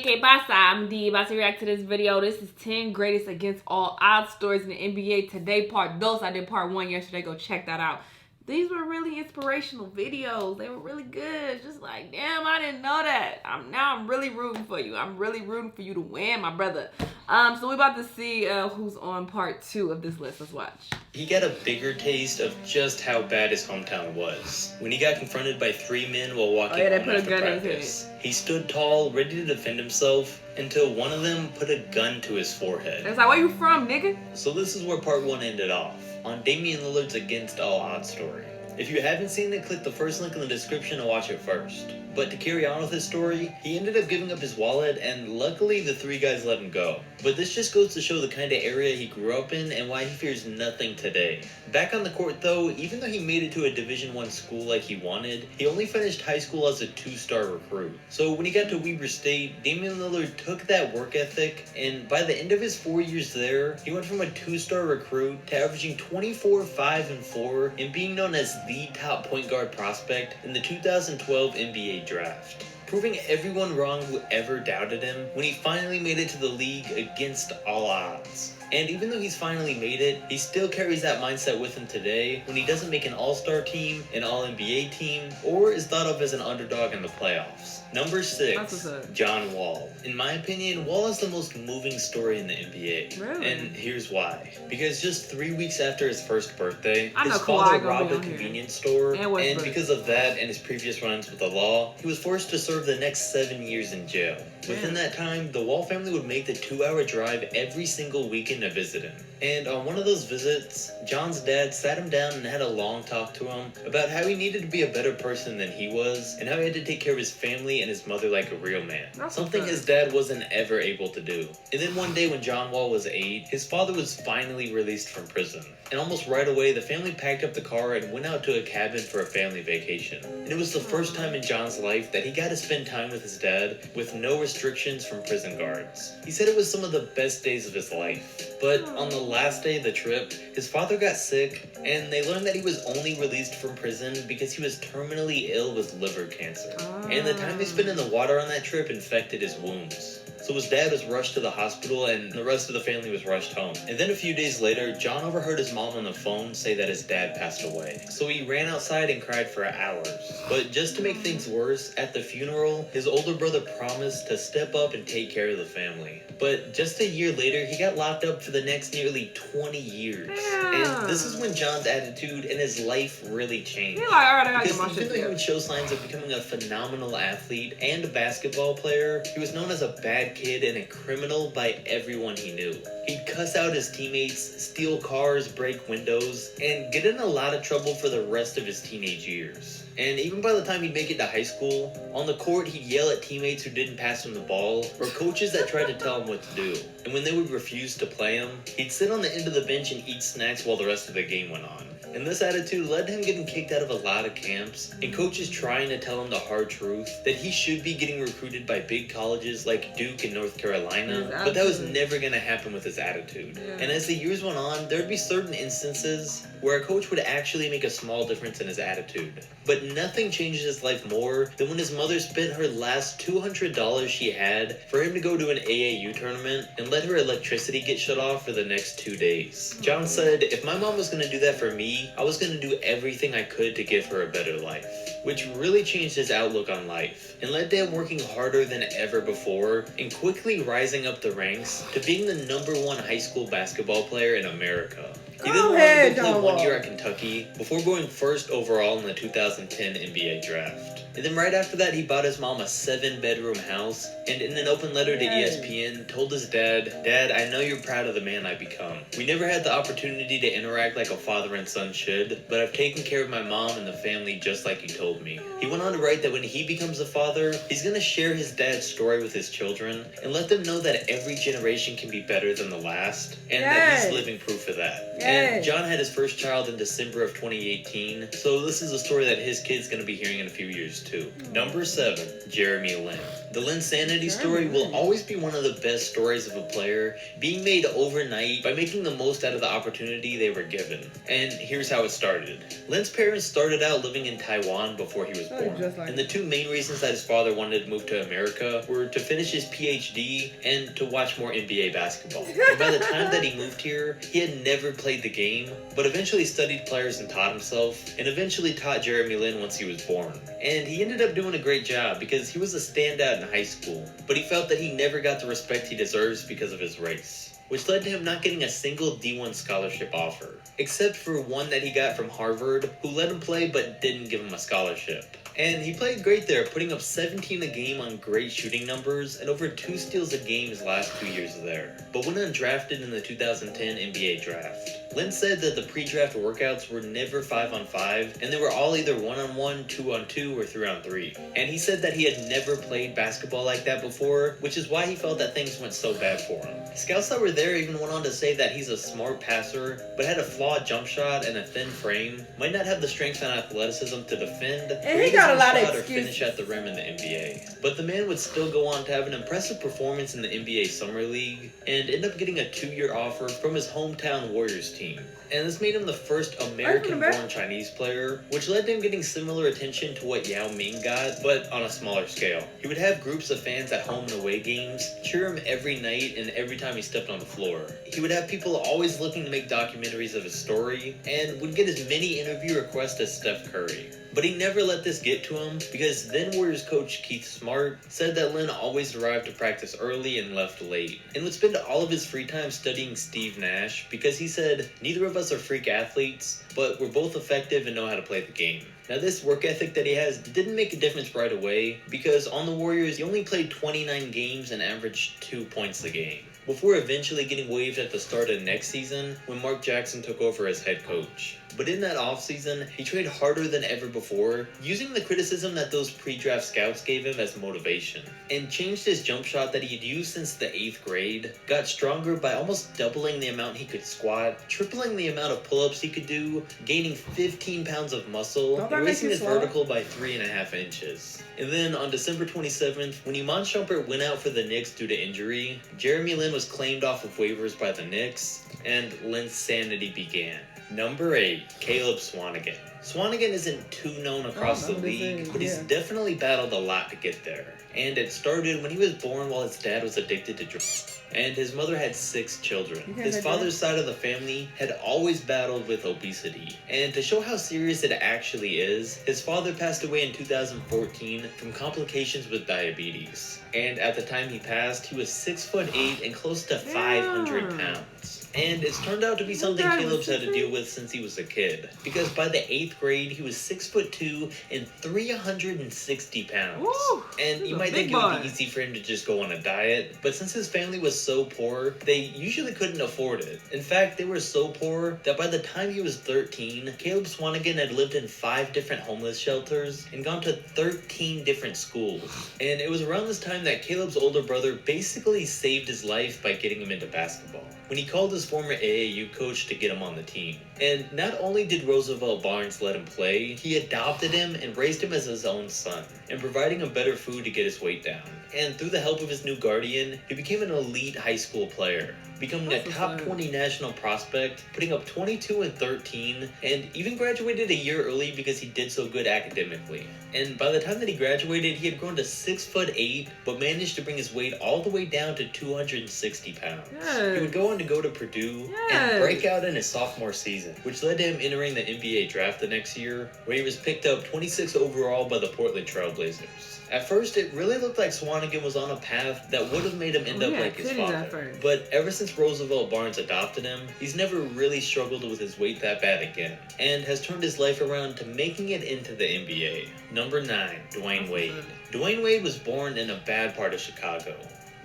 ¿Qué pasa? I'm D. About to react to this video. This is 10 greatest against all odds stories in the NBA. Today, part dos. I did part one yesterday. Go check that out. These were really inspirational videos. They were really good. Just like, damn, I didn't know that. I'm really rooting for you. I'm really rooting for you to win, my brother. So we about to see who's on part two of this list. Let's watch. He got a bigger taste of just how bad his hometown was when he got confronted by three men while walking home after practice. He stood tall, ready to defend himself, until one of them put a gun to his forehead. It's like, where you from, nigga? So this is where part one ended off, on Damien Lillard's against all odds story. If you haven't seen it, click the first link in the description and watch it first. But to carry on with his story, he ended up giving up his wallet, and luckily the three guys let him go. But this just goes to show the kind of area he grew up in and why he fears nothing today. Back on the court though, even though he made it to a Division I school like he wanted, he only finished high school as a 2-star recruit. So when he got to Weber State, Damien Lillard took that work ethic, and by the end of his 4 years there, he went from a 2-star recruit to averaging 24, 5, and 4, and being known as the top point guard prospect in the 2012 NBA draft, proving everyone wrong who ever doubted him when he finally made it to the league against all odds. And even though he's finally made it, he still carries that mindset with him today when he doesn't make an all-star team, an all-NBA team, or is thought of as an underdog in the playoffs. Number 6, John Wall. In my opinion, Wall is the most moving story in the NBA. Really? And here's why. Because just 3 weeks after his first birthday, his Kawhi father robbed a convenience store, and because of that and his previous run-ins with the law, he was forced to serve the next 7 years in jail. Within that time, the Wall family would make the 2-hour drive every single weekend to visit him. And on one of those visits, John's dad sat him down and had a long talk to him about how he needed to be a better person than he was, and how he had to take care of his family and his mother like a real man. Something his dad wasn't ever able to do. And then one day when John Wall was 8, his father was finally released from prison. And almost right away, the family packed up the car and went out to a cabin for a family vacation. And it was the first time in John's life that he got to spend time with his dad with no restrictions from prison guards. He said it was some of the best days of his life. But on the last day of the trip, his father got sick, and they learned that he was only released from prison because he was terminally ill with liver cancer. And the time they spent in the water on that trip infected his wounds. So his dad was rushed to the hospital, and the rest of the family was rushed home. And then a few days later, John overheard his mom on the phone say that his dad passed away. So he ran outside and cried for hours. But just to make things worse, at the funeral, his older brother promised to step up and take care of the family. But just a year later, he got locked up for the next nearly 20 years. And this is when John's attitude and his life really changed. Because even though he would show signs of becoming a phenomenal athlete and a basketball player, he was known as a bad kid and a criminal by everyone he knew. He'd cuss out his teammates, steal cars, break windows, and get in a lot of trouble for the rest of his teenage years. And even by the time he'd make it to high school, on the court he'd yell at teammates who didn't pass him the ball, or coaches that tried to tell him what to do. And when they would refuse to play him, he'd sit on the end of the bench and eat snacks while the rest of the game went on. And this attitude led to him getting kicked out of a lot of camps, and coaches trying to tell him the hard truth that he should be getting recruited by big colleges like Duke and North Carolina, but that was never going to happen with his attitude. And as the years went on, there'd be certain instances where a coach would actually make a small difference in his attitude. But nothing changes his life more than when his mother spent her last $200 she had for him to go to an AAU tournament and let her electricity get shut off for the next 2 days. John said, if my mom was going to do that for me, I was going to do everything I could to give her a better life. Which really changed his outlook on life, and led to him working harder than ever before, and quickly rising up the ranks to being the #1 high school basketball player in America. He then went to play 1 year at Kentucky before going first overall in the 2010 NBA draft. And then right after that, he bought his mom a 7-bedroom house, and in an open letter to ESPN, told his dad, "Dad, I know you're proud of the man I've become. We never had the opportunity to interact like a father and son should, but I've taken care of my mom and the family just like you told me." He went on to write that when he becomes a father, he's going to share his dad's story with his children, and let them know that every generation can be better than the last, and that he's living proof of that. And John had his first child in December of 2018, so this is a story that his kid's going to be hearing in a few years 2. Number 7, Jeremy Lin. The Linsanity story will always be one of the best stories of a player being made overnight by making the most out of the opportunity they were given. And here's how it started. Lin's parents started out living in Taiwan before he was born. And the two main reasons that his father wanted to move to America were to finish his PhD and to watch more NBA basketball. And by the time that he moved here, he had never played the game, but eventually studied players and taught himself, and eventually taught Jeremy Lin once he was born. And he ended up doing a great job because he was a standout in high school, but he felt that he never got the respect he deserves because of his race, which led to him not getting a single D1 scholarship offer, except for one that he got from Harvard, who let him play but didn't give him a scholarship. And he played great there, putting up 17 a game on great shooting numbers and over 2 steals a game his last 2 years there, but went undrafted in the 2010 NBA draft. Lin said that the pre-draft workouts were never 5-on-5, and they were all either 1-on-1, 2-on-2, or 3-on-3. And he said that he had never played basketball like that before, which is why he felt that things went so bad for him. Scouts that were there even went on to say that he's a smart passer, but had a flawed jump shot and a thin frame, might not have the strength and athleticism to defend, and he got a lot of excuses, or finish at the rim in the NBA. But the man would still go on to have an impressive performance in the NBA Summer League, and end up getting a 2-year offer from his hometown Warriors team. And this made him the first American-born Chinese player, which led to him getting similar attention to what Yao Ming got, but on a smaller scale. He would have groups of fans at home and away games, cheer him every night and every time he stepped on the floor. He would have people always looking to make documentaries of his story, and would get as many interview requests as Steph Curry. But he never let this get to him, because then Warriors coach Keith Smart said that Lin always arrived to practice early and left late, and would spend all of his free time studying Steve Nash, because he said, "Neither of us are freak athletes, but we're both effective and know how to play the game." Now this work ethic that he has didn't make a difference right away, because on the Warriors he only played 29 games and averaged 2 points a game, before eventually getting waived at the start of next season when Mark Jackson took over as head coach. But in that offseason, he trained harder than ever before, using the criticism that those pre-draft scouts gave him as motivation, and changed his jump shot that he'd used since the 8th grade, got stronger by almost doubling the amount he could squat, tripling the amount of pull-ups he could do, gaining 15 pounds of muscle, and raising his vertical by 3.5 inches. And then on December 27th, when Iman Shumpert went out for the Knicks due to injury, Jeremy Lin was claimed off of waivers by the Knicks, and Lin's sanity began. Number 8, Caleb Swanigan. Swanigan isn't too known across the league, but he's definitely battled a lot to get there. And it started when he was born while his dad was addicted to drugs. And his mother had 6 children. His father's side of the family had always battled with obesity. And to show how serious it actually is, his father passed away in 2014 from complications with diabetes. And at the time he passed, he was 6'8" and close to 500 pounds. And it's turned out to be something Caleb's had to deal with since he was a kid. Because by the 8th grade, he was 6'2" and 360 pounds. Woo, and you might think it would be easy for him to just go on a diet, but since his family was so poor, they usually couldn't afford it. In fact, they were so poor that by the time he was 13, Caleb Swanigan had lived in 5 different homeless shelters and gone to 13 different schools. And it was around this time that Caleb's older brother basically saved his life by getting him into basketball, when he called his former AAU coach to get him on the team. And not only did Roosevelt Barnes let him play, he adopted him and raised him as his own son, and providing him better food to get his weight down. And through the help of his new guardian, he became an elite high school player, becoming a top 20 national prospect, putting up 22 and 13, and even graduated a year early because he did so good academically. And by the time that he graduated, he had grown to 6'8", but managed to bring his weight all the way down to 260 pounds. He would go on to go to Purdue and break out in his sophomore season, which led to him entering the NBA draft the next year, where he was picked up 26 overall by the Portland Trail Blazers. At first, it really looked like Swanigan was on a path that would have made him end up like his father. But ever since Roosevelt Barnes adopted him, he's never really struggled with his weight that bad again, and has turned his life around to making it into the NBA. Number 9, Dwyane Wade. Dwyane Wade was born in a bad part of Chicago.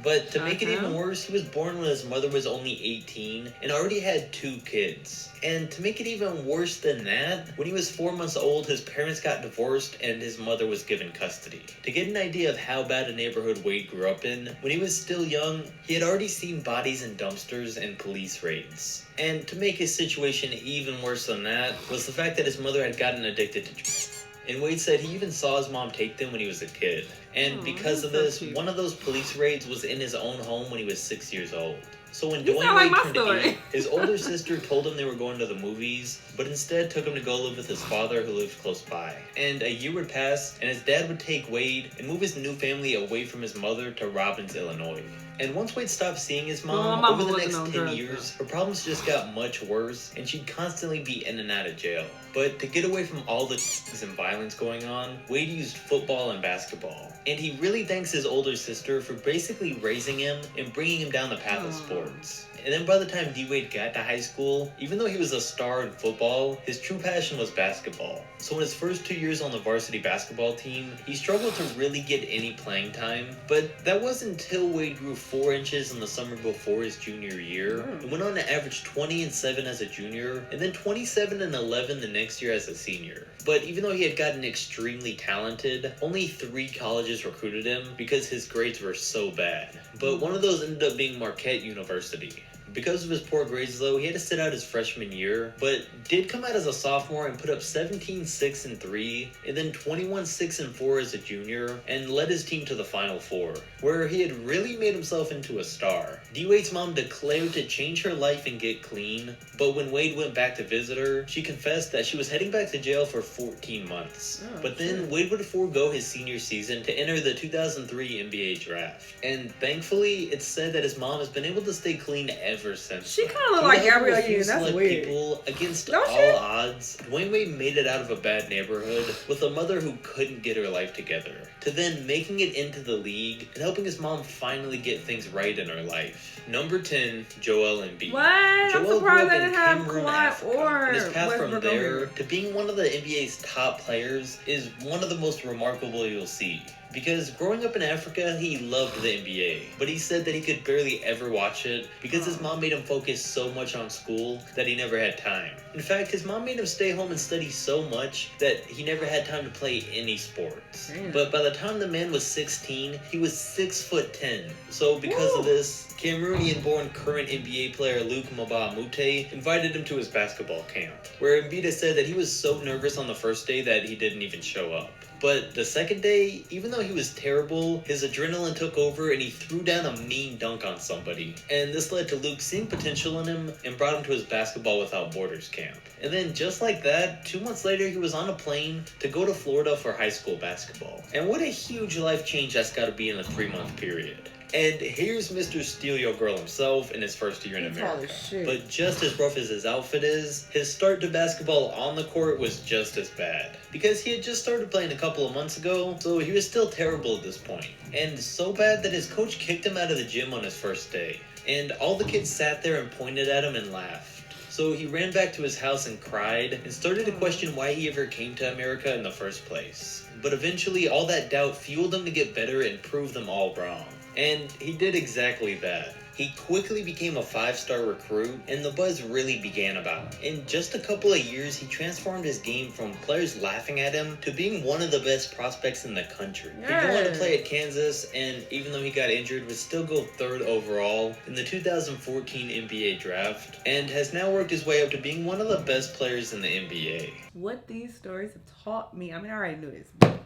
But to make it even worse, he was born when his mother was only 18 and already had 2 kids. And to make it even worse than that, when he was 4 months old, his parents got divorced and his mother was given custody. To get an idea of how bad a neighborhood Wade grew up in, when he was still young, he had already seen bodies in dumpsters and police raids. And to make his situation even worse than that, was the fact that his mother had gotten addicted to drugs. And Wade said he even saw his mom take them when he was a kid. And because of this, one of those police raids was in his own home when he was 6 years old. So when Dwyane Wade turned 8, his older sister told him they were going to the movies, but instead took him to go live with his father who lived close by. And a year would pass, and his dad would take Wade and move his new family away from his mother to Robbins, Illinois. And once Wade stopped seeing his mom, over the next 10 years, her problems just got much worse, and she'd constantly be in and out of jail. But to get away from all the and violence going on, Wade used football and basketball. And he really thanks his older sister for basically raising him and bringing him down the path of sports. And then by the time D-Wade got to high school, even though he was a star in football, his true passion was basketball. So in his first 2 years on the varsity basketball team, he struggled to really get any playing time. But that wasn't until Wade grew 4 inches in the summer before his junior year, and went on to average 20-7 as a junior, and then 27-11 the next year as a senior. But even though he had gotten extremely talented, only 3 colleges recruited him because his grades were so bad. But one of those ended up being Marquette University. Because of his poor grades, though, he had to sit out his freshman year, but did come out as a sophomore and put up 17-6-3, and then 21-6-4 as a junior, and led his team to the Final Four, where he had really made himself into a star. D-Wade's mom declared to change her life and get clean, but when Wade went back to visit her, she confessed that she was heading back to jail for 14 months. But then Wade would forego his senior season to enter the 2003 NBA draft. And thankfully, it's said that his mom has been able to stay clean ever since. She kind of looked like Gabrielle Union. That's weird. People against all odds, Dwyane Wade made it out of a bad neighborhood with a mother who couldn't get her life together, to then making it into the league and helping his mom finally get things right in her life. Number 10, Joel Embiid. What? I'm surprised they didn't have Kawhi or and his path Westbrook from there to being one of the NBA's top players is one of the most remarkable you'll see. Because growing up in Africa, he loved the NBA, but he said that he could barely ever watch it because his mom made him focus so much on school that he never had time. In fact, his mom made him stay home and study so much that he never had time to play any sports. But by the time the man was 16, he was 6'10". So because of this, Cameroonian-born current NBA player Luke Mbah-a-Moute invited him to his basketball camp, where Embiid said that he was so nervous on the first day that he didn't even show up. But the second day, even though he was terrible, his adrenaline took over and he threw down a mean dunk on somebody. And this led to Luke seeing potential in him and brought him to his Basketball Without Borders camp. And then just like that, 2 months later, he was on a plane to go to Florida for high school basketball. And what a huge life change that's got to be in a 3-month period. And here's Mr. Steal Your Girl himself in his first year in America. But just as rough as his outfit is, his start to basketball on the court was just as bad. Because he had just started playing a couple of months ago, so he was still terrible at this point. And so bad that his coach kicked him out of the gym on his first day. And all the kids sat there and pointed at him and laughed. So he ran back to his house and cried, and started to question why he ever came to America in the first place. But eventually, all that doubt fueled him to get better and prove them all wrong. And he did exactly that. He quickly became a 5-star recruit, and the buzz really began about him. In just a couple of years, he transformed his game from players laughing at him to being one of the best prospects in the country. He went on to play at Kansas, and even though he got injured, would still go 3rd overall in the 2014 NBA draft, and has now worked his way up to being one of the best players in the NBA. What these stories have taught me, I mean, I already knew this, but it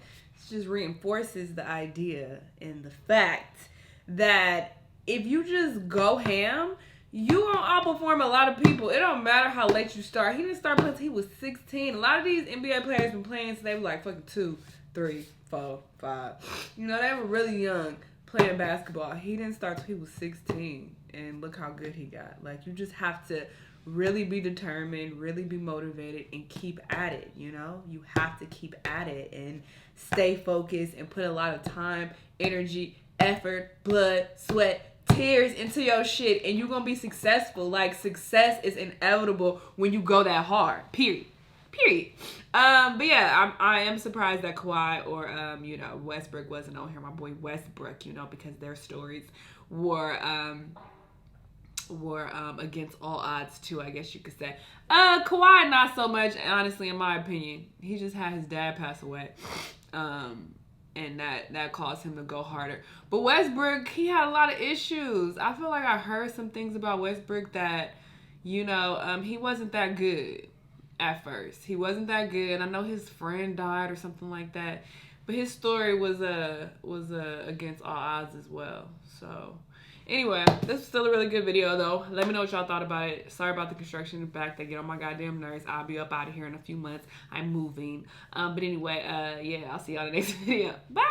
just reinforces the idea and the fact that if you just go ham, you gonna outperform a lot of people. It don't matter how late you start. He didn't start until he was 16. A lot of these NBA players been playing since they were like fucking 2, 3, 4, 5. You know, they were really young playing basketball. He didn't start till he was 16. And look how good he got. Like, you just have to really be determined, really be motivated, and keep at it, you know? You have to keep at it and stay focused and put a lot of time, energy, effort, blood, sweat, tears into your shit, and you're gonna be successful. Like, success is inevitable when you go that hard. Period. But yeah, I am surprised that Kawhi or Westbrook wasn't on here. My boy Westbrook, because their stories were against all odds too, I guess you could say. Kawhi not so much, honestly, in my opinion. He just had his dad pass away. And that caused him to go harder. But Westbrook, he had a lot of issues. I feel like I heard some things about Westbrook that, he wasn't that good. at first. He wasn't that good. I know his friend died or something like that, but his story was against all odds as well. So anyway, this is still a really good video though. Let me know what y'all thought about it. Sorry about the construction in the back. They get on my goddamn nerves. I'll be up out of here in a few months. I'm moving. But anyway, yeah, I'll see y'all in the next video. Bye.